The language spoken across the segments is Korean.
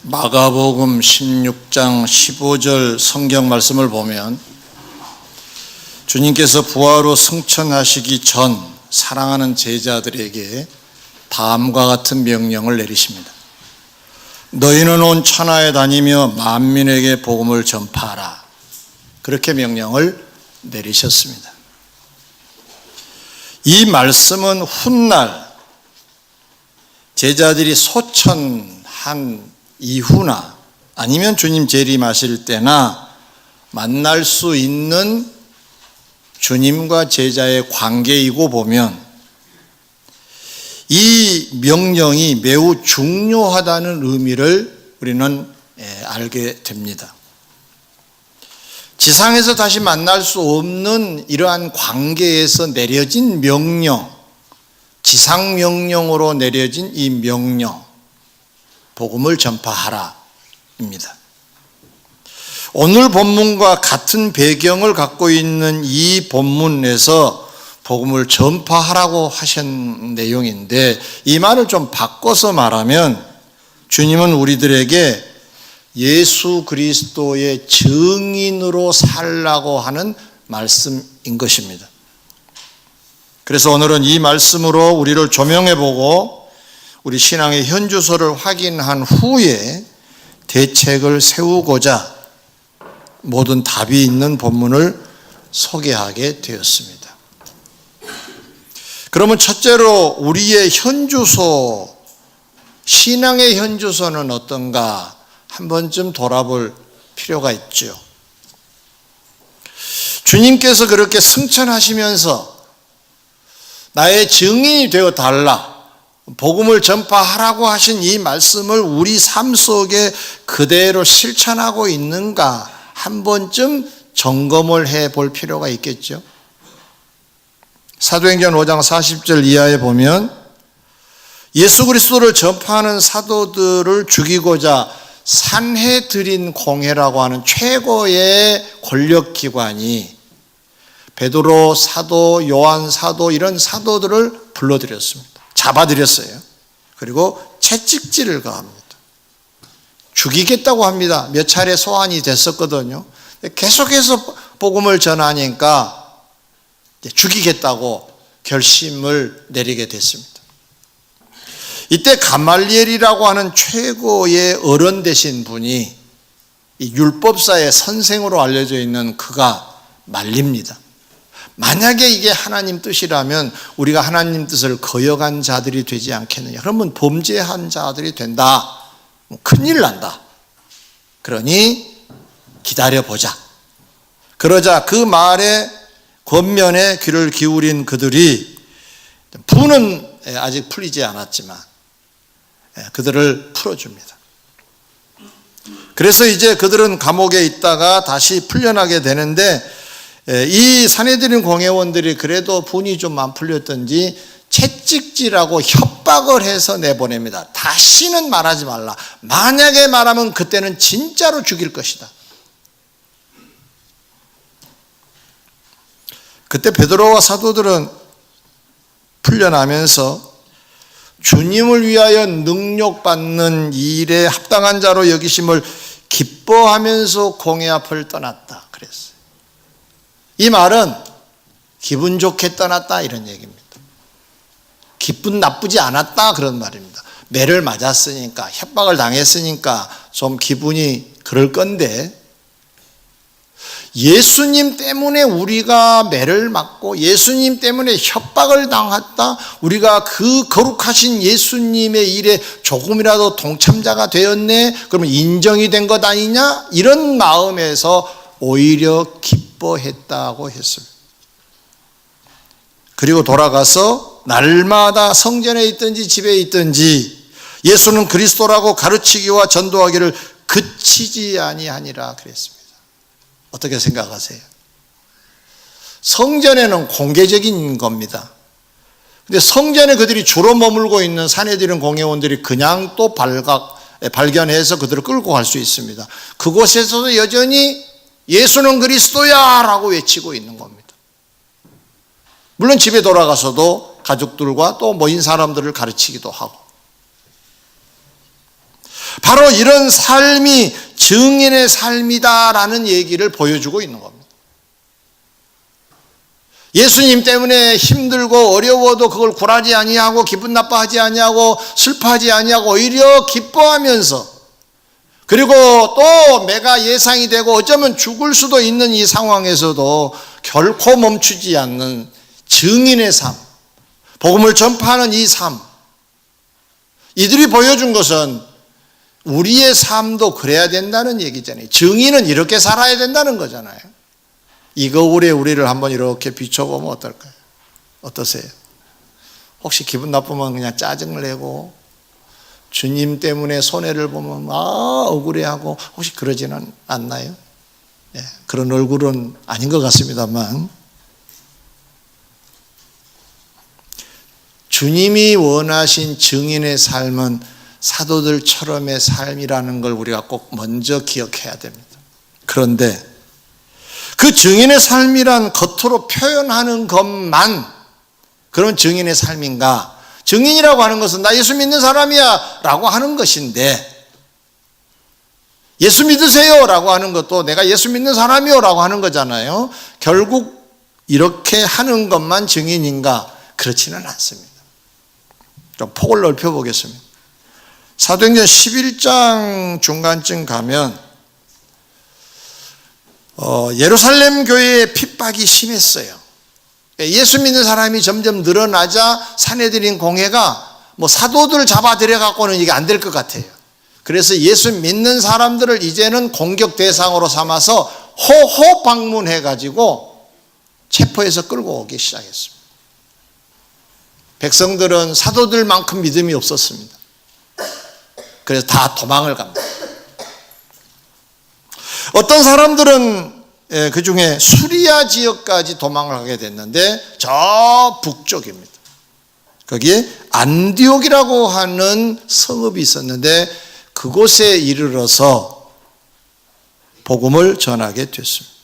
마가복음 16장 15절 성경 말씀을 보면 주님께서 부활로 승천하시기 전 사랑하는 제자들에게 다음과 같은 명령을 내리십니다. 너희는 온 천하에 다니며 만민에게 복음을 전파하라. 그렇게 명령을 내리셨습니다. 이 말씀은 훗날 제자들이 소천한 이후나 아니면 주님 재림하실 때나 만날 수 있는 주님과 제자의 관계이고 보면 이 명령이 매우 중요하다는 의미를 우리는 알게 됩니다. 지상에서 다시 만날 수 없는 이러한 관계에서 내려진 명령, 지상명령으로 내려진 이 명령, 복음을 전파하라 입니다. 오늘 본문과 같은 배경을 갖고 있는 이 본문에서 복음을 전파하라고 하신 내용인데 이 말을 좀 바꿔서 말하면 주님은 우리들에게 예수 그리스도의 증인으로 살라고 하는 말씀인 것입니다. 그래서 오늘은 이 말씀으로 우리를 조명해보고 우리 신앙의 현주소를 확인한 후에 대책을 세우고자 모든 답이 있는 본문을 소개하게 되었습니다. 그러면 첫째로 우리의 현주소, 신앙의 현주소는 어떤가 한 번쯤 돌아볼 필요가 있죠. 주님께서 그렇게 승천하시면서 나의 증인이 되어 달라, 복음을 전파하라고 하신 이 말씀을 우리 삶 속에 그대로 실천하고 있는가 한 번쯤 점검을 해볼 필요가 있겠죠. 사도행전 5장 40절 이하에 보면 예수 그리스도를 전파하는 사도들을 죽이고자 산헤드린 공회라고 하는 최고의 권력기관이 베드로 사도, 요한 사도 이런 사도들을 불러들였습니다. 잡아들였어요. 그리고 채찍질을 가합니다. 죽이겠다고 합니다. 몇 차례 소환이 됐었거든요. 계속해서 복음을 전하니까 죽이겠다고 결심을 내리게 됐습니다. 이때 가말리엘이라고 하는 최고의 어른 되신 분이 이 율법사의 선생으로 알려져 있는 그가 말립니다. 만약에 이게 하나님 뜻이라면 우리가 하나님 뜻을 거역한 자들이 되지 않겠느냐. 그러면 범죄한 자들이 된다. 큰일 난다. 그러니 기다려보자. 그러자 그 말에 권면에 귀를 기울인 그들이 부는 아직 풀리지 않았지만 그들을 풀어줍니다. 그래서 이제 그들은 감옥에 있다가 다시 풀려나게 되는데 이 산헤드린 공회원들이 그래도 분이 좀 안 풀렸던지 채찍질하고 협박을 해서 내보냅니다. 다시는 말하지 말라. 만약에 말하면 그때는 진짜로 죽일 것이다. 그때 베드로와 사도들은 풀려나면서 주님을 위하여 능력받는 일에 합당한 자로 여기심을 기뻐하면서 공회 앞을 떠났다 그랬어요. 이 말은 기분 좋게 떠났다 이런 얘기입니다. 기분 나쁘지 않았다 그런 말입니다. 매를 맞았으니까 협박을 당했으니까 좀 기분이 그럴 건데 예수님 때문에 우리가 매를 맞고 예수님 때문에 협박을 당했다, 우리가 그 거룩하신 예수님의 일에 조금이라도 동참자가 되었네, 그러면 인정이 된 것 아니냐, 이런 마음에서 오히려 기뻐했다고 했습니다. 그리고 돌아가서 날마다 성전에 있든지 집에 있든지 예수는 그리스도라고 가르치기와 전도하기를 그치지 아니하니라 그랬습니다. 어떻게 생각하세요? 성전에는 공개적인 겁니다. 근데 성전에 그들이 주로 머물고 있는 산헤드린 공회원들이 그냥 또 발견해서 그들을 끌고 갈 수 있습니다. 그곳에서도 여전히 예수는 그리스도야 라고 외치고 있는 겁니다. 물론 집에 돌아가서도 가족들과 또 모인 사람들을 가르치기도 하고 바로 이런 삶이 증인의 삶이다라는 얘기를 보여주고 있는 겁니다. 예수님 때문에 힘들고 어려워도 그걸 굴하지 아니하고 기분 나빠하지 아니하고 슬퍼하지 아니하고 오히려 기뻐하면서, 그리고 또 매가 예상이 되고 어쩌면 죽을 수도 있는 이 상황에서도 결코 멈추지 않는 증인의 삶, 복음을 전파하는 이 삶, 이들이 보여준 것은 우리의 삶도 그래야 된다는 얘기잖아요. 증인은 이렇게 살아야 된다는 거잖아요. 이 거울에 우리를 한번 이렇게 비춰보면 어떨까요? 어떠세요? 혹시 기분 나쁘면 그냥 짜증을 내고 주님 때문에 손해를 보면 억울해하고 혹시 그러지는 않나요? 예, 그런 얼굴은 아닌 것 같습니다만, 주님이 원하신 증인의 삶은 사도들처럼의 삶이라는 걸 우리가 꼭 먼저 기억해야 됩니다. 그런데 그 증인의 삶이란 겉으로 표현하는 것만 그런 증인의 삶인가? 증인이라고 하는 것은 나 예수 믿는 사람이야 라고 하는 것인데, 예수 믿으세요 라고 하는 것도 내가 예수 믿는 사람이요 라고 하는 거잖아요. 결국 이렇게 하는 것만 증인인가? 그렇지는 않습니다. 좀 폭을 넓혀보겠습니다. 사도행전 11장 중간쯤 가면 예루살렘 교회의 핍박이 심했어요. 예수 믿는 사람이 점점 늘어나자 사내들인 공회가 사도들 잡아 들여갖고는 이게 안 될 것 같아요. 그래서 예수 믿는 사람들을 이제는 공격 대상으로 삼아서 호호 방문해가지고 체포해서 끌고 오기 시작했습니다. 백성들은 사도들만큼 믿음이 없었습니다. 그래서 다 도망을 갑니다. 어떤 사람들은 그 중에 수리아 지역까지 도망을 가게 됐는데, 저 북쪽입니다. 거기에 안디옥이라고 하는 성읍이 있었는데 그곳에 이르러서 복음을 전하게 됐습니다.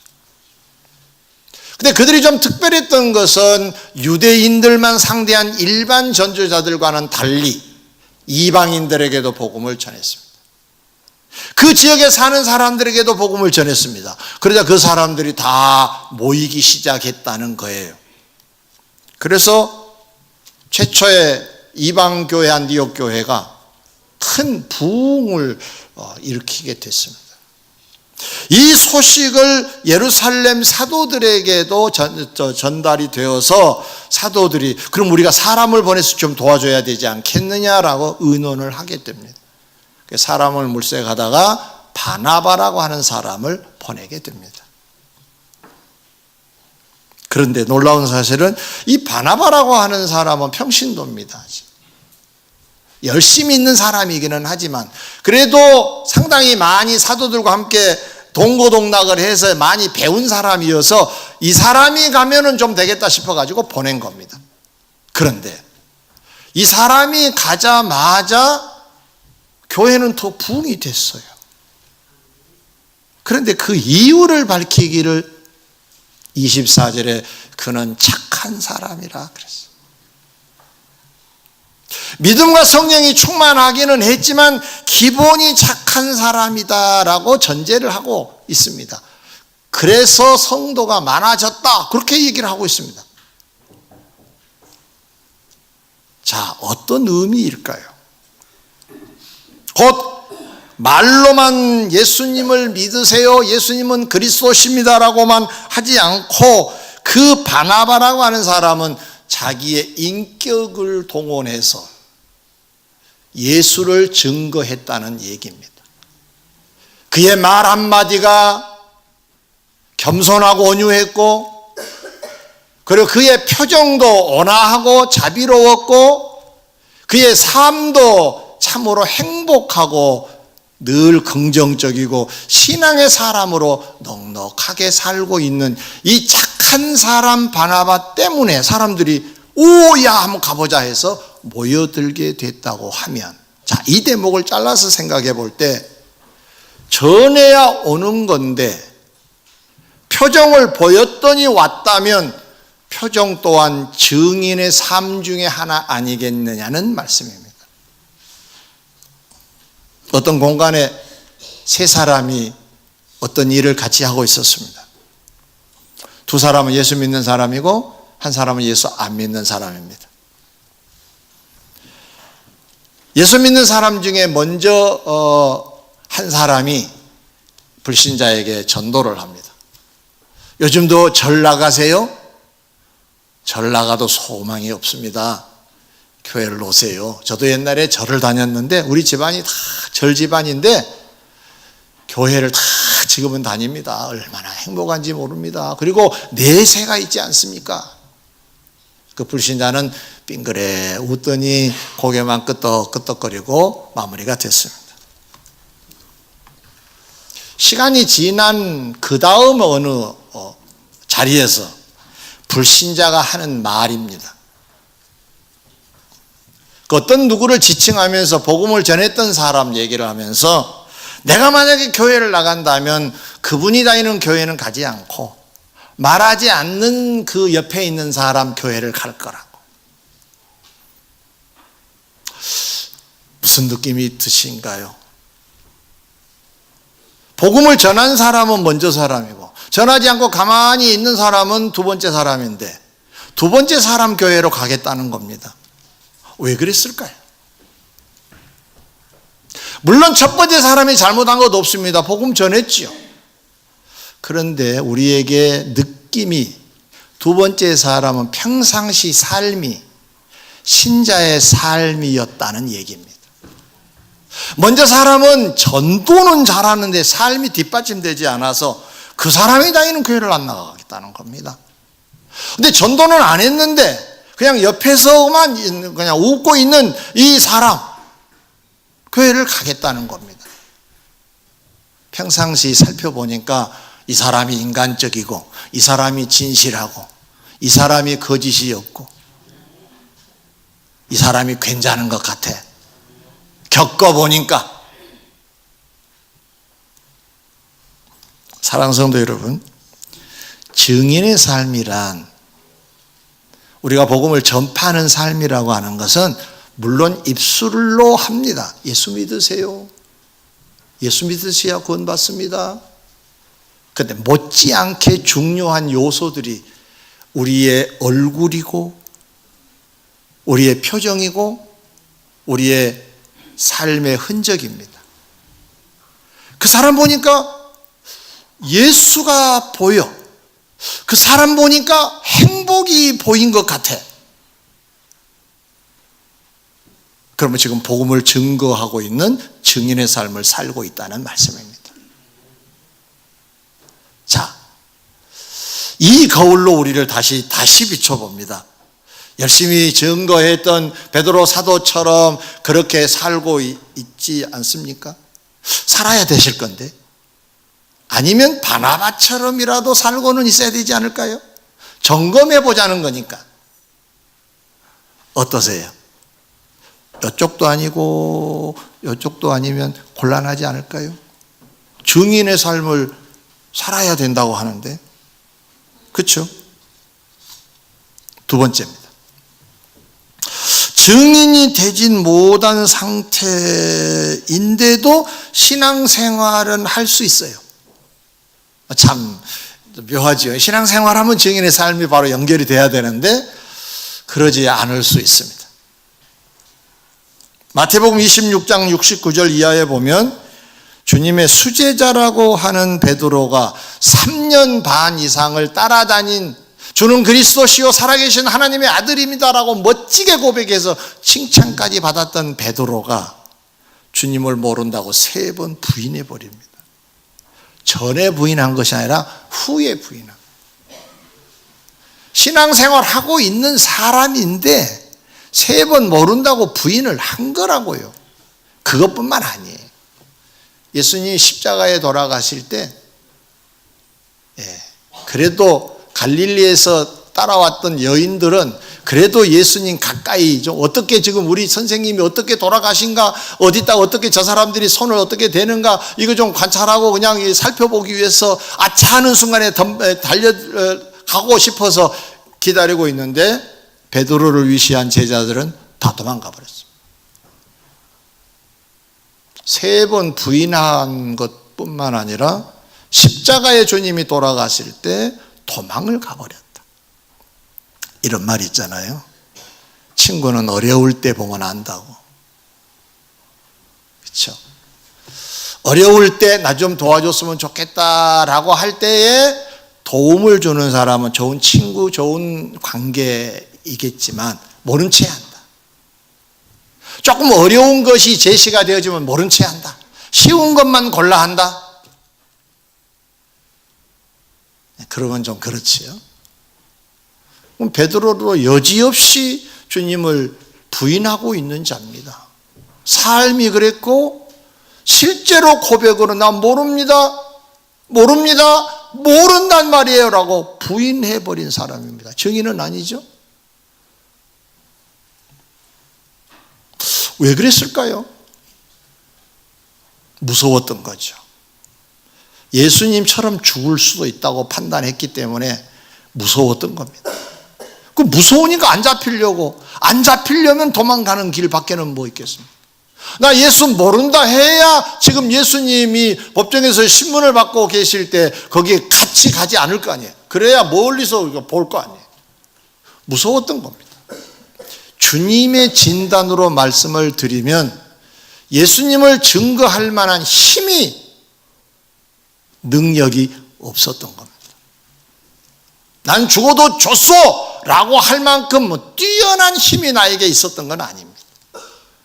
근데 그들이 좀 특별했던 것은 유대인들만 상대한 일반 전도자들과는 달리 이방인들에게도 복음을 전했습니다. 그 지역에 사는 사람들에게도 복음을 전했습니다. 그러자 그 사람들이 다 모이기 시작했다는 거예요. 그래서 최초의 이방교회 안디옥 교회가 큰 부흥을 일으키게 됐습니다. 이 소식을 예루살렘 사도들에게도 전달이 되어서 사도들이 그럼 우리가 사람을 보내서 좀 도와줘야 되지 않겠느냐라고 의논을 하게 됩니다. 사람을 물색하다가 바나바라고 하는 사람을 보내게 됩니다. 그런데 놀라운 사실은 이 바나바라고 하는 사람은 평신도입니다. 열심히 있는 사람이기는 하지만 그래도 상당히 많이 사도들과 함께 동고동락을 해서 많이 배운 사람이어서 이 사람이 가면은 좀 되겠다 싶어가지고 보낸 겁니다. 그런데 이 사람이 가자마자 교회는 더 부흥이 됐어요. 그런데 그 이유를 밝히기를 24절에 그는 착한 사람이라 그랬어요. 믿음과 성령이 충만하기는 했지만 기본이 착한 사람이다라고 전제를 하고 있습니다. 그래서 성도가 많아졌다, 그렇게 얘기를 하고 있습니다. 자, 어떤 의미일까요? 곧 말로만 예수님을 믿으세요, 예수님은 그리스도십니다라고만 하지 않고 그 바나바라고 하는 사람은 자기의 인격을 동원해서 예수를 증거했다는 얘기입니다. 그의 말 한마디가 겸손하고 온유했고, 그리고 그의 표정도 온화하고 자비로웠고, 그의 삶도 참으로 행복하고 늘 긍정적이고 신앙의 사람으로 넉넉하게 살고 있는 이 착한 사람 바나바 때문에 사람들이 오야 한번 가보자 해서 모여들게 됐다고 하면, 자, 이 대목을 잘라서 생각해 볼 때 전해야 오는 건데 표정을 보였더니 왔다면 표정 또한 증인의 삶 중에 하나 아니겠느냐는 말씀입니다. 어떤 공간에 세 사람이 어떤 일을 같이 하고 있었습니다. 두 사람은 예수 믿는 사람이고 한 사람은 예수 안 믿는 사람입니다. 예수 믿는 사람 중에 먼저 한 사람이 불신자에게 전도를 합니다. 요즘도 절 나가세요? 절 나가도 소망이 없습니다. 교회를 오세요. 저도 옛날에 절을 다녔는데 우리 집안이 다 절 집안인데 교회를 다 지금은 다닙니다. 얼마나 행복한지 모릅니다. 그리고 내세가 있지 않습니까? 그 불신자는 빙그레 웃더니 고개만 끄덕끄덕거리고 마무리가 됐습니다. 시간이 지난 그 다음 어느 자리에서 불신자가 하는 말입니다. 그 어떤 누구를 지칭하면서 복음을 전했던 사람 얘기를 하면서 내가 만약에 교회를 나간다면 그분이 다니는 교회는 가지 않고 말하지 않는 그 옆에 있는 사람 교회를 갈 거라고. 무슨 느낌이 드신가요? 복음을 전한 사람은 먼저 사람이고 전하지 않고 가만히 있는 사람은 두 번째 사람인데 두 번째 사람 교회로 가겠다는 겁니다. 왜 그랬을까요? 물론 첫 번째 사람이 잘못한 것 없습니다. 복음 전했지요. 그런데 우리에게 느낌이 두 번째 사람은 평상시 삶이 신자의 삶이었다는 얘기입니다. 먼저 사람은 전도는 잘하는데 삶이 뒷받침되지 않아서 그 사람이 다니는 교회를 안 나가겠다는 겁니다. 근데 전도는 안 했는데 그냥 옆에서만 그냥 웃고 있는 이 사람 교회를 가겠다는 겁니다. 평상시 살펴보니까 이 사람이 인간적이고 이 사람이 진실하고 이 사람이 거짓이 없고 이 사람이 괜찮은 것 같아. 겪어보니까. 사랑하는 성도 여러분, 증인의 삶이란 우리가 복음을 전파하는 삶이라고 하는 것은 물론 입술로 합니다. 예수 믿으세요. 예수 믿으셔야 구원받습니다. 그런데 못지않게 중요한 요소들이 우리의 얼굴이고 우리의 표정이고 우리의 삶의 흔적입니다. 그 사람 보니까 예수가 보여. 그 사람 보니까 행복이 보인 것 같아. 그러면 지금 복음을 증거하고 있는 증인의 삶을 살고 있다는 말씀입니다. 자, 이 거울로 우리를 다시 비춰봅니다. 열심히 증거했던 베드로 사도처럼 그렇게 살고 있지 않습니까? 살아야 되실 건데. 아니면 바나바처럼이라도 살고는 있어야 되지 않을까요? 점검해 보자는 거니까. 어떠세요? 이쪽도 아니고 이쪽도 아니면 곤란하지 않을까요? 증인의 삶을 살아야 된다고 하는데, 그렇죠? 두 번째입니다. 증인이 되진 못한 상태인데도 신앙생활은 할 수 있어요. 참 묘하지요. 신앙생활하면 증인의 삶이 바로 연결이 돼야 되는데 그러지 않을 수 있습니다. 마태복음 26장 69절 이하에 보면 주님의 수제자라고 하는 베드로가 3년 반 이상을 따라다닌 주는 그리스도시요 살아계신 하나님의 아들입니다라고 멋지게 고백해서 칭찬까지 받았던 베드로가 주님을 모른다고 3번 부인해 버립니다. 전에 부인한 것이 아니라 후에 부인한. 신앙생활하고 있는 사람인데 3번 모른다고 부인을 한 거라고요. 그것뿐만 아니에요. 예수님이 십자가에 돌아가실 때 그래도 갈릴리에서 따라왔던 여인들은 그래도 예수님 가까이 좀 어떻게 지금 우리 선생님이 어떻게 돌아가신가, 어디다 어떻게 저 사람들이 손을 어떻게 대는가 이거 좀 관찰하고 그냥 살펴보기 위해서 아차하는 순간에 달려가고 싶어서 기다리고 있는데 베드로를 위시한 제자들은 다 도망가 버렸어요. 3번 부인한 것뿐만 아니라 십자가의 주님이 돌아가실 때 도망을 가버렸다. 이런 말 있잖아요. 친구는 어려울 때 보면 안다고. 그렇죠? 어려울 때 나 좀 도와줬으면 좋겠다라고 할 때에 도움을 주는 사람은 좋은 친구, 좋은 관계이겠지만 모른 채 한다. 조금 어려운 것이 제시가 되어지면 모른 채 한다. 쉬운 것만 골라 한다. 그러면 좀 그렇지요. 베드로도 여지없이 주님을 부인하고 있는 자입니다. 삶이 그랬고 실제로 고백으로 나 모릅니다. 모른단 말이에요 라고 부인해버린 사람입니다. 증인은 아니죠. 왜 그랬을까요? 무서웠던 거죠. 예수님처럼 죽을 수도 있다고 판단했기 때문에 무서웠던 겁니다. 그 무서우니까 안 잡히려면 도망가는 길밖에는 뭐 있겠습니까? 나 예수 모른다 해야 지금 예수님이 법정에서 신문을 받고 계실 때 거기에 같이 가지 않을 거 아니에요. 그래야 멀리서 볼 거 아니에요. 무서웠던 겁니다. 주님의 진단으로 말씀을 드리면 예수님을 증거할 만한 힘이, 능력이 없었던 겁니다. 난 죽어도 좋소! 라고 할 만큼 뛰어난 힘이 나에게 있었던 건 아닙니다.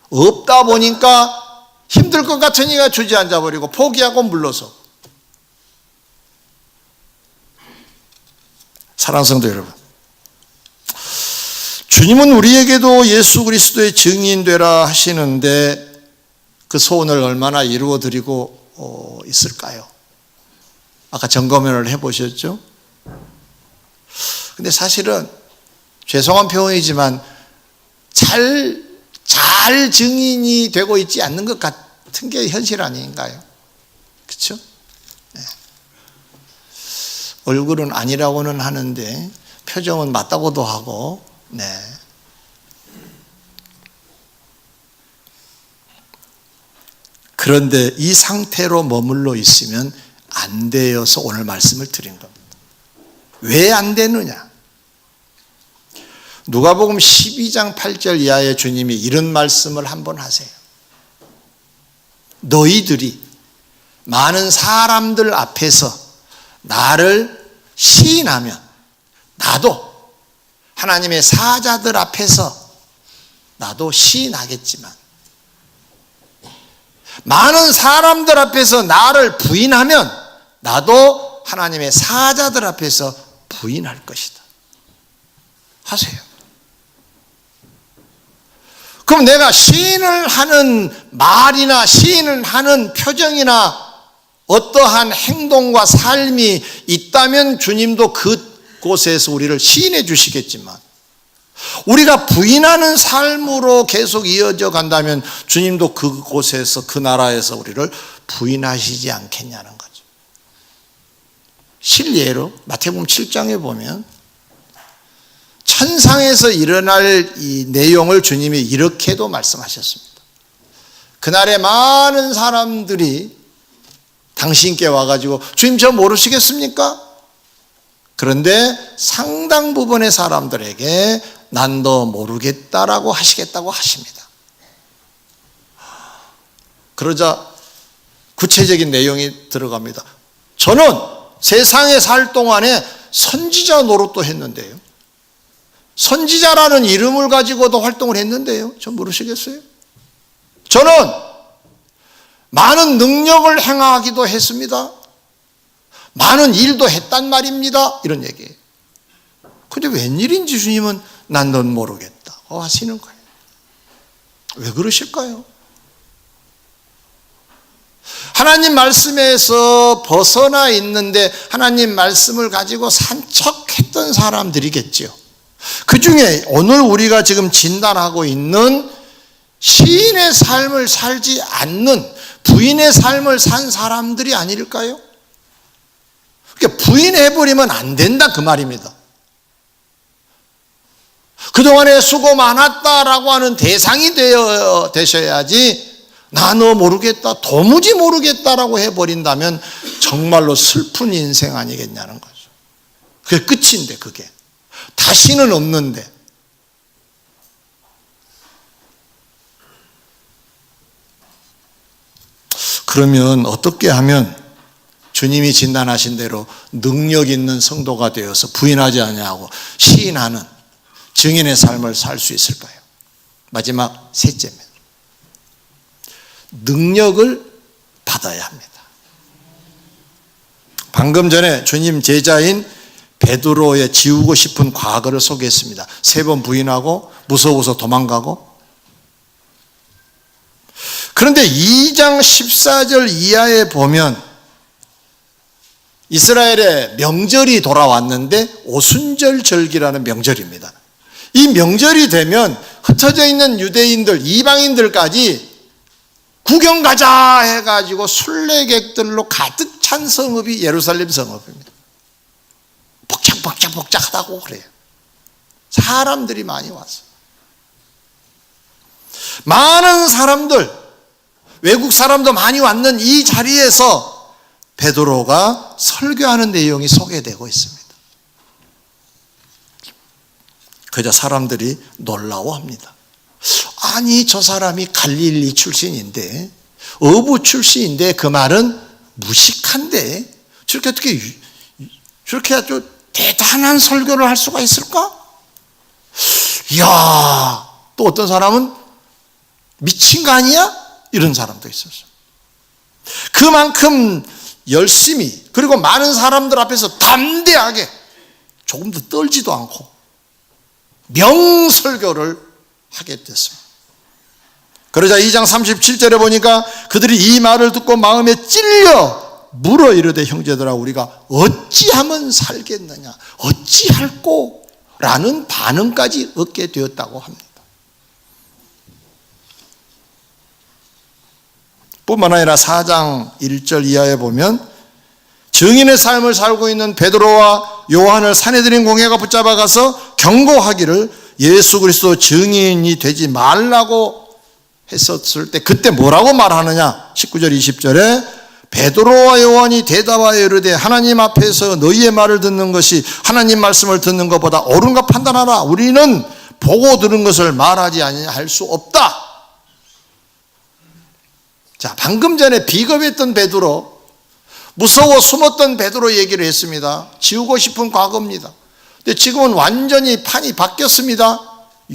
없다 보니까 힘들 것 같으니까 주저앉아 버리고 포기하고 물러서. 사랑하는 성도 여러분, 주님은 우리에게도 예수 그리스도의 증인 되라 하시는데 그 소원을 얼마나 이루어 드리고 있을까요? 아까 점검을 해보셨죠? 근데 사실은 죄송한 표현이지만 잘 증인이 되고 있지 않는 것 같은 게 현실 아닌가요? 그렇죠? 네. 얼굴은 아니라고는 하는데 표정은 맞다고도 하고, 네. 그런데 이 상태로 머물러 있으면 안 되어서 오늘 말씀을 드린 겁니다. 왜 안 되느냐? 누가복음 12장 8절 이하에 주님이 이런 말씀을 한번 하세요. 너희들이 많은 사람들 앞에서 나를 시인하면 나도 하나님의 사자들 앞에서 나도 시인하겠지만 많은 사람들 앞에서 나를 부인하면 나도 하나님의 사자들 앞에서 부인할 것이다. 하세요. 그럼 내가 시인을 하는 말이나 시인을 하는 표정이나 어떠한 행동과 삶이 있다면 주님도 그곳에서 우리를 시인해 주시겠지만 우리가 부인하는 삶으로 계속 이어져 간다면 주님도 그곳에서 그 나라에서 우리를 부인하시지 않겠냐는 거죠. 실례로 마태복음 7장에 보면 천상에서 일어날 이 내용을 주님이 이렇게도 말씀하셨습니다. 그날에 많은 사람들이 당신께 와가지고 주님 저 모르시겠습니까? 그런데 상당 부분의 사람들에게 난 너 모르겠다라고 하시겠다고 하십니다. 그러자 구체적인 내용이 들어갑니다. 저는 세상에 살 동안에 선지자 노릇도 했는데요. 선지자라는 이름을 가지고도 활동을 했는데요. 저 모르시겠어요? 저는 많은 능력을 행하기도 했습니다. 많은 일도 했단 말입니다. 이런 얘기예요. 근데 웬일인지 주님은 난 넌 모르겠다고 하시는 거예요. 왜 그러실까요? 하나님 말씀에서 벗어나 있는데 하나님 말씀을 가지고 산척했던 사람들이겠지요. 그 중에 오늘 우리가 지금 진단하고 있는 시인의 삶을 살지 않는 부인의 삶을 산 사람들이 아닐까요? 그러니까 부인해버리면 안 된다 그 말입니다. 그동안에 수고 많았다라고 하는 대상이 되셔야지 나 너 모르겠다, 도무지 모르겠다라고 해버린다면 정말로 슬픈 인생 아니겠냐는 거죠. 그게 끝인데, 그게 다시는 없는데. 그러면 어떻게 하면 주님이 진단하신 대로 능력 있는 성도가 되어서 부인하지 않냐고 시인하는 증인의 삶을 살 수 있을까요? 마지막 셋째입니다. 능력을 받아야 합니다. 방금 전에 주님 제자인 베드로의 지우고 싶은 과거를 소개했습니다. 3번 부인하고 무서워서 도망가고. 그런데 2장 14절 이하에 보면 이스라엘의 명절이 돌아왔는데 오순절 절기라는 명절입니다. 이 명절이 되면 흩어져 있는 유대인들, 이방인들까지 구경 가자 해가지고 순례객들로 가득 찬 성읍이 예루살렘 성읍입니다. 복작복작하다고 그래요. 사람들이 많이 왔어요. 많은 사람들, 외국 사람도 많이 왔는 이 자리에서 베드로가 설교하는 내용이 소개되고 있습니다. 그저 사람들이 놀라워합니다. 아니, 저 사람이 갈릴리 출신인데, 어부 출신인데 그 말은 무식한데 저렇게 아주 대단한 설교를 할 수가 있을까? 이야, 또 어떤 사람은 미친 거 아니야? 이런 사람도 있었어요. 그만큼 열심히, 그리고 많은 사람들 앞에서 담대하게, 조금도 떨지도 않고 명설교를 하게 됐습니다. 그러자 2장 37절에 보니까 그들이 이 말을 듣고 마음에 찔려 물어 이르되 형제들아 우리가 어찌하면 살겠느냐, 어찌할꼬 라는 반응까지 얻게 되었다고 합니다. 뿐만 아니라 4장 1절 이하에 보면 증인의 삶을 살고 있는 베드로와 요한을 산헤드린 공회가 붙잡아 가서 경고하기를 예수 그리스도 증인이 되지 말라고 했었을 때 그때 뭐라고 말하느냐? 19절 20절에 베드로와 요한이 대답하여 이르되 하나님 앞에서 너희의 말을 듣는 것이 하나님 말씀을 듣는 것보다 옳은가 판단하라. 우리는 보고 들은 것을 말하지 아니할 수 없다. 자, 방금 전에 비겁했던 베드로, 무서워 숨었던 베드로 얘기를 했습니다. 지우고 싶은 과거입니다. 근데 지금은 완전히 판이 바뀌었습니다.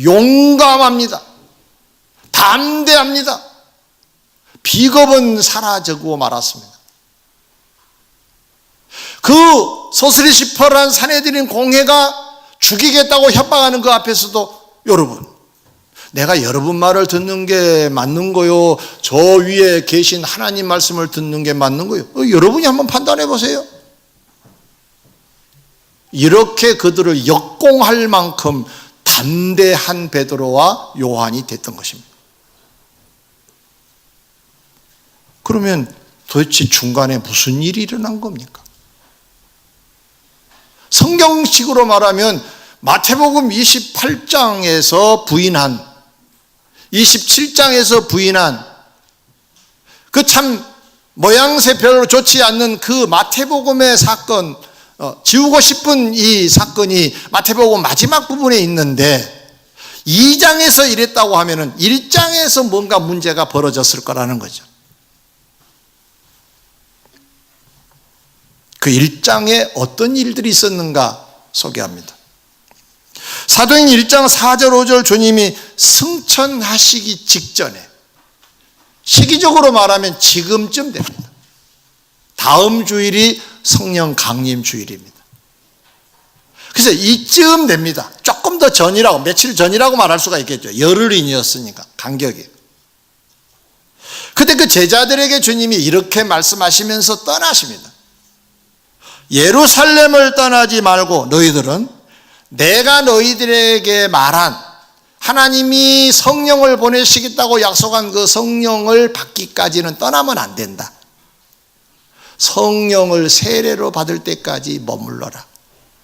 용감합니다. 담대합니다. 비겁은 사라지고 말았습니다. 그 소스리시퍼란 산헤드린 공회가 죽이겠다고 협박하는 그 앞에서도 여러분, 내가 여러분 말을 듣는 게 맞는 거요, 저 위에 계신 하나님 말씀을 듣는 게 맞는 거요, 여러분이 한번 판단해 보세요. 이렇게 그들을 역공할 만큼 담대한 베드로와 요한이 됐던 것입니다. 그러면 도대체 중간에 무슨 일이 일어난 겁니까? 성경식으로 말하면 마태복음 28장에서 부인한, 27장에서 부인한 그 참 모양새 별로 좋지 않는 그 마태복음의 사건, 지우고 싶은 이 사건이 마태복음 마지막 부분에 있는데 2장에서 이랬다고 하면은 1장에서 뭔가 문제가 벌어졌을 거라는 거죠. 그 1장에 어떤 일들이 있었는가 소개합니다. 사도행 1장 4절 5절 주님이 승천하시기 직전에, 시기적으로 말하면 지금쯤 됩니다. 다음 주일이 성령 강림 주일입니다. 그래서 이쯤 됩니다. 조금 더 전이라고, 며칠 전이라고 말할 수가 있겠죠. 열흘이었으니까 간격이. 그때 그 제자들에게 주님이 이렇게 말씀하시면서 떠나십니다. 예루살렘을 떠나지 말고 너희들은 내가 너희들에게 말한, 하나님이 성령을 보내시겠다고 약속한 그 성령을 받기까지는 떠나면 안 된다. 성령을 세례로 받을 때까지 머물러라.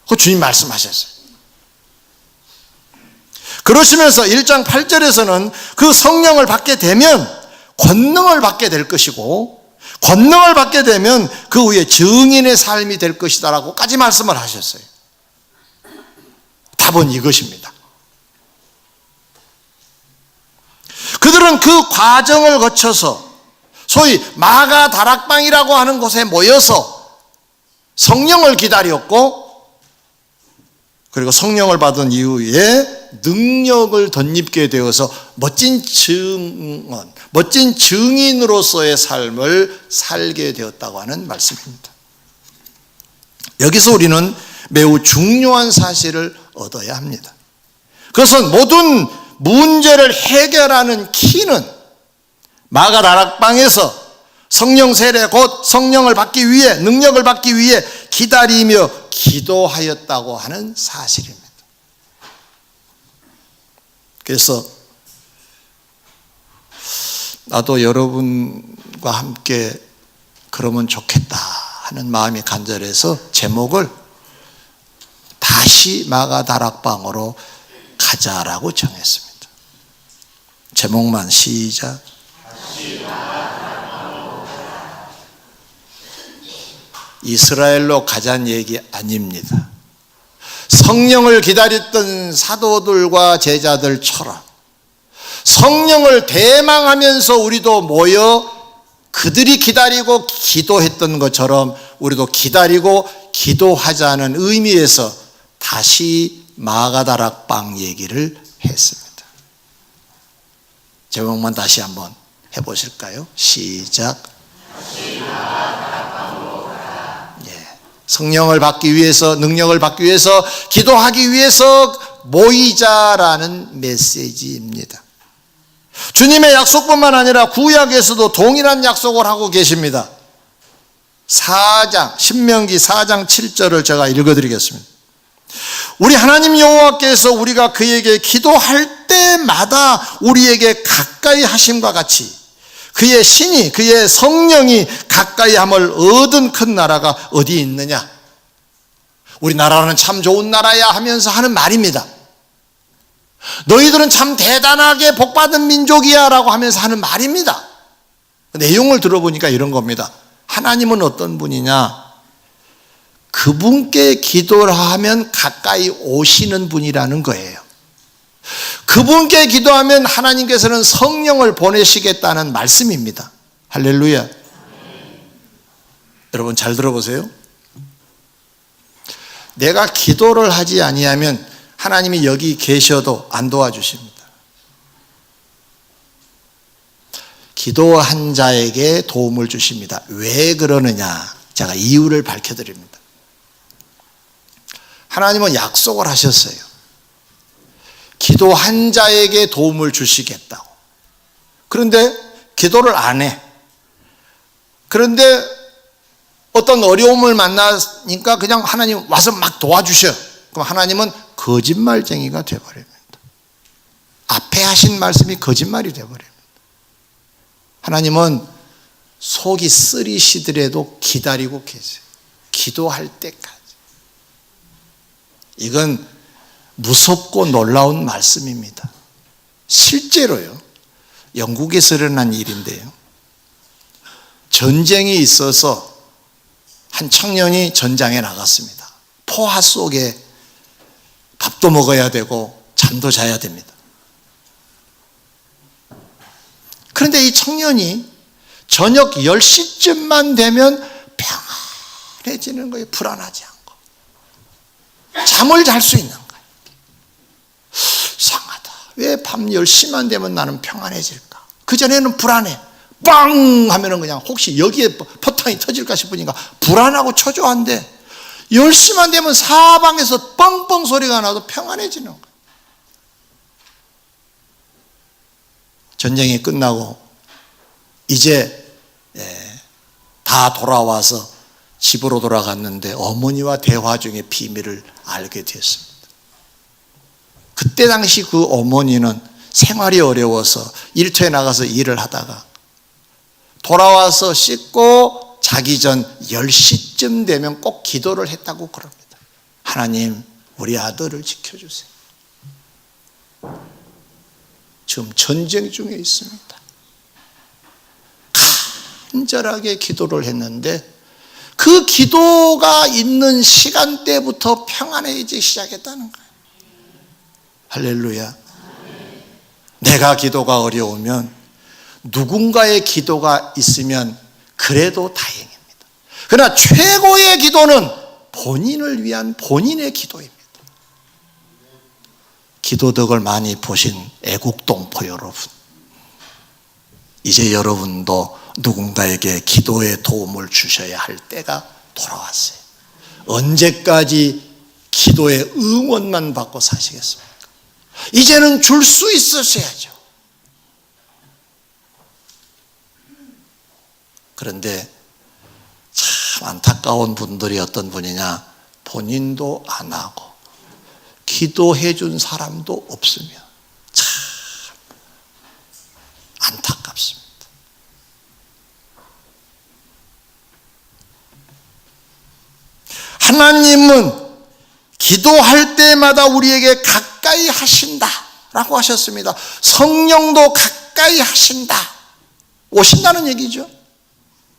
그 주님 말씀하셨어요. 그러시면서 1장 8절에서는 그 성령을 받게 되면 권능을 받게 될 것이고, 권능을 받게 되면 그 후에 증인의 삶이 될 것이다라고까지 말씀을 하셨어요. 답은 이것입니다. 그들은 그 과정을 거쳐서 소위 마가 다락방이라고 하는 곳에 모여서 성령을 기다렸고, 그리고 성령을 받은 이후에 능력을 덧입게 되어서 멋진 증언, 멋진 증인으로서의 삶을 살게 되었다고 하는 말씀입니다. 여기서 우리는 매우 중요한 사실을 얻어야 합니다. 그것은 모든 문제를 해결하는 키는 마가 다락방에서 성령 세례 곧 성령을 받기 위해, 능력을 받기 위해 기다리며 기도하였다고 하는 사실입니다. 그래서 나도 여러분과 함께 그러면 좋겠다 하는 마음이 간절해서 제목을 다시 마가 다락방으로 가자라고 정했습니다. 제목만 시작. 이스라엘로 가자는 얘기 아닙니다. 성령을 기다렸던 사도들과 제자들처럼 성령을 대망하면서 우리도 모여 그들이 기다리고 기도했던 것처럼 우리도 기다리고 기도하자는 의미에서 다시 마가다락방 얘기를 했습니다. 제목만 다시 한번 해보실까요? 시작. 성령을 받기 위해서, 능력을 받기 위해서, 기도하기 위해서 모이자라는 메시지입니다. 주님의 약속뿐만 아니라 구약에서도 동일한 약속을 하고 계십니다. 신명기 4장 7절을 제가 읽어드리겠습니다. 우리 하나님 여호와께서 우리가 그에게 기도할 때마다 우리에게 가까이 하심과 같이 그의 신이, 그의 성령이 가까이 함을 얻은 큰 나라가 어디 있느냐? 우리나라는 참 좋은 나라야 하면서 하는 말입니다. 너희들은 참 대단하게 복받은 민족이야 라고 하면서 하는 말입니다. 내용을 들어보니까 이런 겁니다. 하나님은 어떤 분이냐? 그분께 기도를 하면 가까이 오시는 분이라는 거예요. 그분께 기도하면 하나님께서는 성령을 보내시겠다는 말씀입니다. 할렐루야. 여러분 잘 들어보세요. 내가 기도를 하지 아니하면 하나님이 여기 계셔도 안 도와주십니다. 기도한 자에게 도움을 주십니다. 왜 그러느냐? 제가 이유를 밝혀드립니다. 하나님은 약속을 하셨어요. 기도한 자에게 도움을 주시겠다고. 그런데 기도를 안 해. 그런데 어떤 어려움을 만나니까 그냥 하나님 와서 막 도와주셔. 그럼 하나님은 거짓말쟁이가 되어버립니다. 앞에 하신 말씀이 거짓말이 되어버립니다. 하나님은 속이 쓰리시더라도 기다리고 계세요. 기도할 때까지. 이건 무섭고 놀라운 말씀입니다. 실제로요, 영국에서 일어난 일인데요. 전쟁이 있어서 한 청년이 전장에 나갔습니다. 포화 속에 밥도 먹어야 되고 잠도 자야 됩니다. 그런데 이 청년이 저녁 10시쯤만 되면 평안해지는 거예요. 불안하지 않고. 잠을 잘 수 있는 거예요. 이상하다. 왜 밤 10시만 되면 나는 평안해질까? 그전에는 불안해. 빵 하면은 그냥 혹시 여기에 포탄이 터질까 싶으니까 불안하고 초조한데 10시만 되면 사방에서 뻥뻥 소리가 나도 평안해지는 거예요. 전쟁이 끝나고 이제 다 돌아와서 집으로 돌아갔는데 어머니와 대화 중에 비밀을 알게 됐습니다. 그때 당시 그 어머니는 생활이 어려워서 일터에 나가서 일을 하다가 돌아와서 씻고 자기 전 10시쯤 되면 꼭 기도를 했다고 그럽니다. 하나님, 우리 아들을 지켜주세요. 지금 전쟁 중에 있습니다. 간절하게 기도를 했는데 그 기도가 있는 시간대부터 평안해지기 시작했다는 거예요. 할렐루야. 내가 기도가 어려우면 누군가의 기도가 있으면 그래도 다행입니다. 그러나 최고의 기도는 본인을 위한 본인의 기도입니다. 기도덕을 많이 보신 애국동포 여러분, 이제 여러분도 누군가에게 기도의 도움을 주셔야 할 때가 돌아왔어요. 언제까지 기도의 응원만 받고 사시겠습니까? 이제는 줄 수 있으셔야죠. 그런데 참 안타까운 분들이 어떤 분이냐, 본인도 안 하고 기도해 준 사람도 없으면 참 안타깝습니다. 하나님은 기도할 때마다 우리에게 가까이 하신다 라고 하셨습니다. 성령도 가까이 하신다, 오신다는 얘기죠.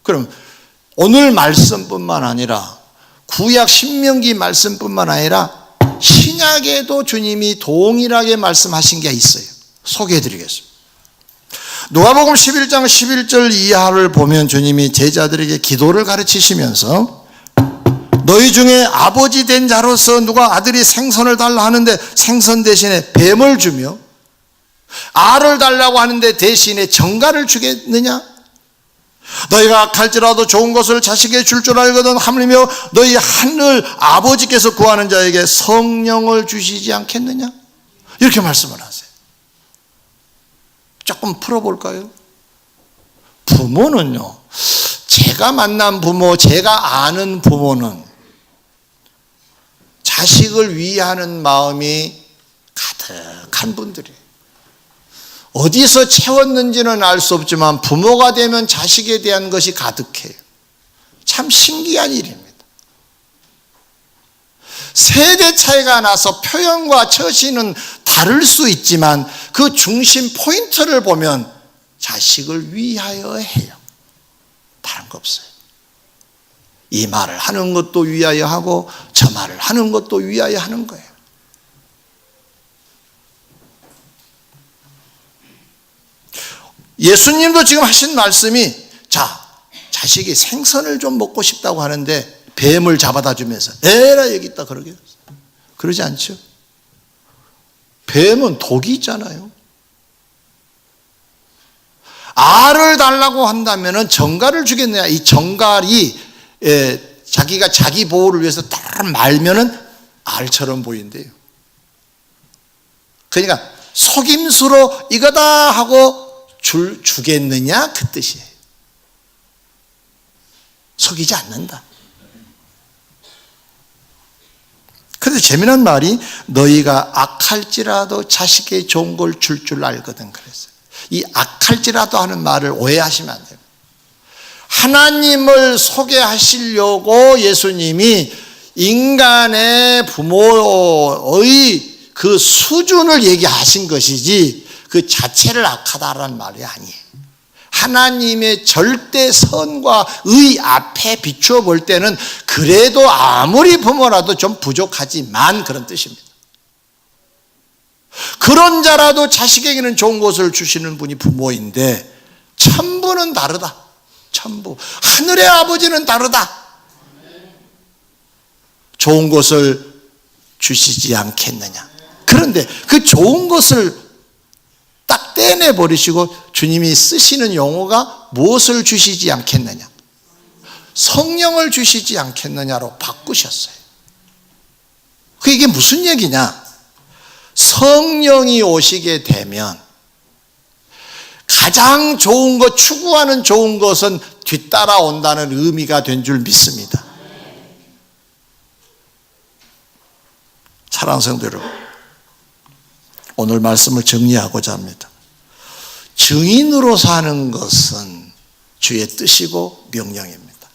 그럼 오늘 말씀뿐만 아니라 구약 신명기 말씀뿐만 아니라 신약에도 주님이 동일하게 말씀하신 게 있어요. 소개해드리겠습니다. 누가복음 11장 11절 이하를 보면 주님이 제자들에게 기도를 가르치시면서 너희 중에 아버지 된 자로서 누가 아들이 생선을 달라 하는데 생선 대신에 뱀을 주며 알을 달라고 하는데 대신에 정갈을 주겠느냐? 너희가 악할지라도 좋은 것을 자식에게 줄 줄 알거든 하물며 너희 하늘 아버지께서 구하는 자에게 성령을 주시지 않겠느냐? 이렇게 말씀을 하세요. 조금 풀어볼까요? 부모는요, 제가 만난 부모, 제가 아는 부모는 자식을 위하는 마음이 가득한 분들이에요. 어디서 채웠는지는 알 수 없지만 부모가 되면 자식에 대한 것이 가득해요. 참 신기한 일입니다. 세대 차이가 나서 표현과 처신은 다를 수 있지만 그 중심 포인트를 보면 자식을 위하여 해요. 다른 거 없어요. 이 말을 하는 것도 위하여 하고 저 말을 하는 것도 위하여 하는 거예요. 예수님도 지금 하신 말씀이, 자, 자식이 생선을 좀 먹고 싶다고 하는데 뱀을 잡아다 주면서 에라 여기 있다 그러게, 그러지 않죠. 뱀은 독이 있잖아요. 알을 달라고 한다면 정갈을 주겠느냐? 이 정갈이 자기가 자기 보호를 위해서 딱 말면은 알처럼 보인대요. 그러니까 속임수로 이거다 하고 주겠느냐 그 뜻이에요. 속이지 않는다. 그런데 재미난 말이 너희가 악할지라도 자식에게 좋은 걸 줄 줄 알거든 그랬어요. 이 악할지라도 하는 말을 오해하시면 안 돼요. 하나님을 소개하시려고 예수님이 인간의 부모의 그 수준을 얘기하신 것이지 그 자체를 악하다라는 말이 아니에요. 하나님의 절대 선과 의 앞에 비추어 볼 때는 그래도 아무리 부모라도 좀 부족하지만 그런 뜻입니다. 그런 자라도 자식에게는 좋은 것을 주시는 분이 부모인데 천부는 다르다. 천부. 하늘의 아버지는 다르다. 좋은 것을 주시지 않겠느냐. 그런데 그 좋은 것을 딱 떼내버리시고 주님이 쓰시는 용어가 무엇을 주시지 않겠느냐, 성령을 주시지 않겠느냐로 바꾸셨어요. 이게 무슨 얘기냐? 성령이 오시게 되면 가장 좋은 것, 추구하는 좋은 것은 뒤따라온다는 의미가 된 줄 믿습니다. 사랑하는 성도 여러분, 오늘 말씀을 정리하고자 합니다. 증인으로 사는 것은 주의 뜻이고 명령입니다.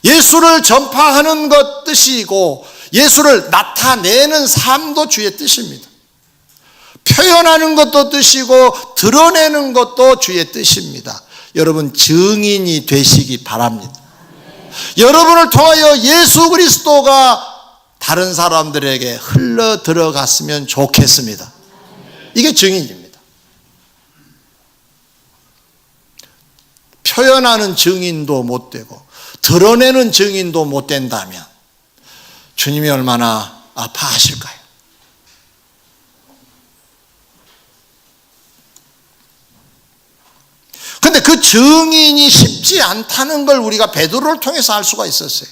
예수를 전파하는 것 뜻이고 예수를 나타내는 삶도 주의 뜻입니다. 표현하는 것도 뜻이고 드러내는 것도 주의 뜻입니다. 여러분 증인이 되시기 바랍니다. 여러분을 통하여 예수 그리스도가 다른 사람들에게 흘러 들어갔으면 좋겠습니다. 이게 증인입니다. 표현하는 증인도 못 되고 드러내는 증인도 못 된다면 주님이 얼마나 아파하실까요? 그런데 그 증인이 쉽지 않다는 걸 우리가 베드로를 통해서 알 수가 있었어요.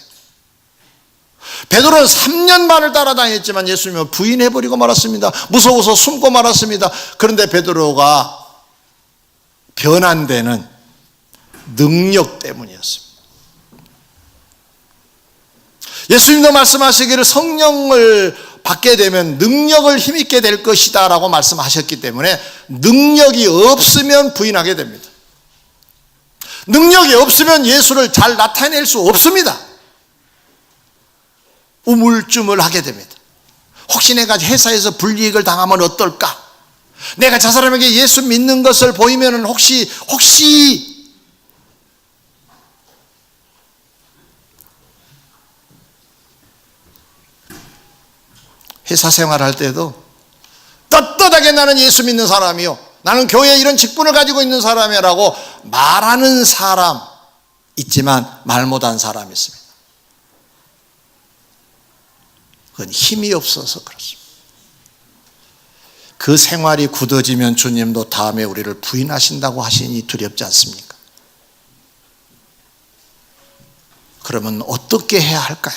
베드로는 3년 반을 따라다녔지만 예수님을 부인해버리고 말았습니다. 무서워서 숨고 말았습니다. 그런데 베드로가 변한 데는 능력 때문이었습니다. 예수님도 말씀하시기를 성령을 받게 되면 능력을 힘있게 될 것이다 라고 말씀하셨기 때문에 능력이 없으면 부인하게 됩니다. 능력이 없으면 예수를 잘 나타낼 수 없습니다. 우물쭈물하게 됩니다. 혹시 내가 회사에서 불이익을 당하면 어떨까? 내가 저 사람에게 예수 믿는 것을 보이면 혹시 회사 생활할 때도 떳떳하게 나는 예수 믿는 사람이요, 나는 교회에 이런 직분을 가지고 있는 사람이라고 말하는 사람 있지만 말 못한 사람이 있습니다. 그건 힘이 없어서 그렇습니다. 그 생활이 굳어지면 주님도 다음에 우리를 부인하신다고 하시니 두렵지 않습니까? 그러면 어떻게 해야 할까요?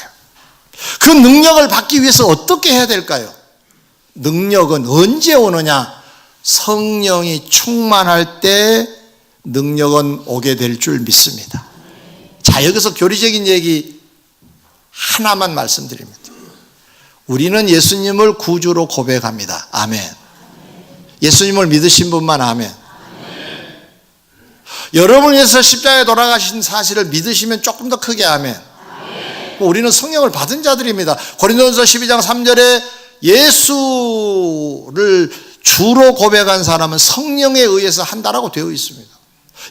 그 능력을 받기 위해서 어떻게 해야 될까요? 능력은 언제 오느냐? 성령이 충만할 때 능력은 오게 될 줄 믿습니다. 자, 여기서 교리적인 얘기 하나만 말씀드립니다. 우리는 예수님을 구주로 고백합니다. 아멘. 예수님을 믿으신 분만 아멘. 여러분을 위해서 십자가에 돌아가신 사실을 믿으시면 조금 더 크게 아멘. 우리는 성령을 받은 자들입니다. 고린도전서 12장 3절에 예수를 주로 고백한 사람은 성령에 의해서 한다라고 되어 있습니다.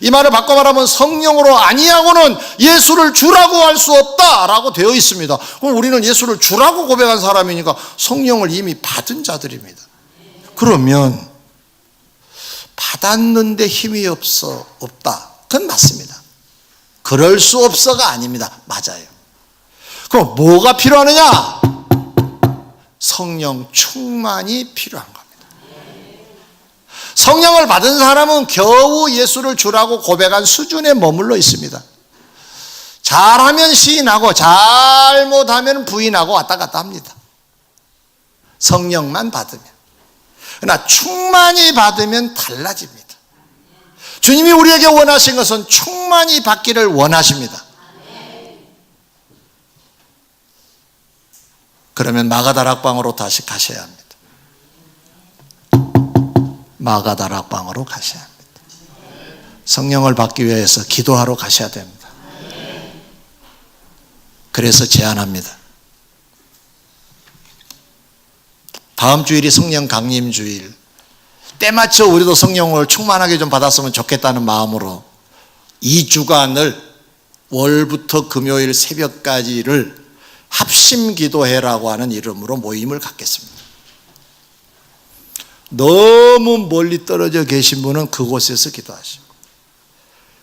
이 말을 바꿔 말하면 성령으로 아니하고는 예수를 주라고 할 수 없다라고 되어 있습니다. 그럼 우리는 예수를 주라고 고백한 사람이니까 성령을 이미 받은 자들입니다. 그러면 받았는데 힘이 없다. 그건 맞습니다. 그럴 수 없어가 아닙니다. 맞아요. 그럼 뭐가 필요하느냐? 성령 충만이 필요한 겁니다. 성령을 받은 사람은 겨우 예수를 주라고 고백한 수준에 머물러 있습니다. 잘하면 시인하고 잘못하면 부인하고 왔다 갔다 합니다. 성령만 받으면. 그러나 충만히 받으면 달라집니다. 주님이 우리에게 원하신 것은 충만히 받기를 원하십니다. 그러면 마가다락방으로 다시 가셔야 합니다. 마가다락방으로 가셔야 합니다. 성령을 받기 위해서 기도하러 가셔야 됩니다. 그래서 제안합니다. 다음 주일이 성령 강림 주일, 때맞춰 우리도 성령을 충만하게 좀 받았으면 좋겠다는 마음으로 2주간을 월부터 금요일 새벽까지를 합심 기도회라고 하는 이름으로 모임을 갖겠습니다. 너무 멀리 떨어져 계신 분은 그곳에서 기도하시고,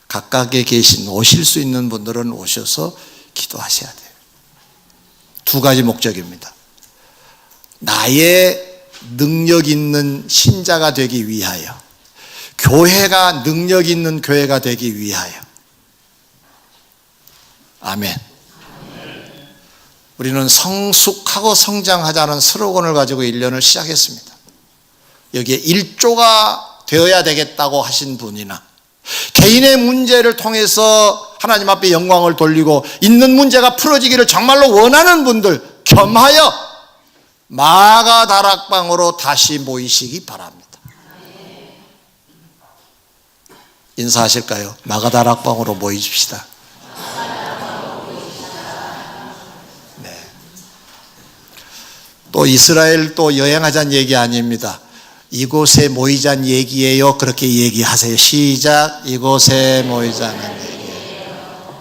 가깝게 계신 오실 수 있는 분들은 오셔서 기도하셔야 돼요. 두 가지 목적입니다. 나의 능력 있는 신자가 되기 위하여, 교회가 능력 있는 교회가 되기 위하여. 아멘. 우리는 성숙하고 성장하자는 슬로건을 가지고 1년을 시작했습니다. 여기에 1조가 되어야 되겠다고 하신 분이나, 개인의 문제를 통해서 하나님 앞에 영광을 돌리고 있는 문제가 풀어지기를 정말로 원하는 분들 겸하여 마가다락방으로 다시 모이시기 바랍니다. 인사하실까요? 마가다락방으로 모이십시다. 또 이스라엘 또 여행하자는 얘기 아닙니다. 이곳에 모이자는 얘기예요. 그렇게 얘기하세요. 시작. 이곳에 모이자는 얘기예요.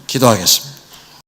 기도하겠습니다.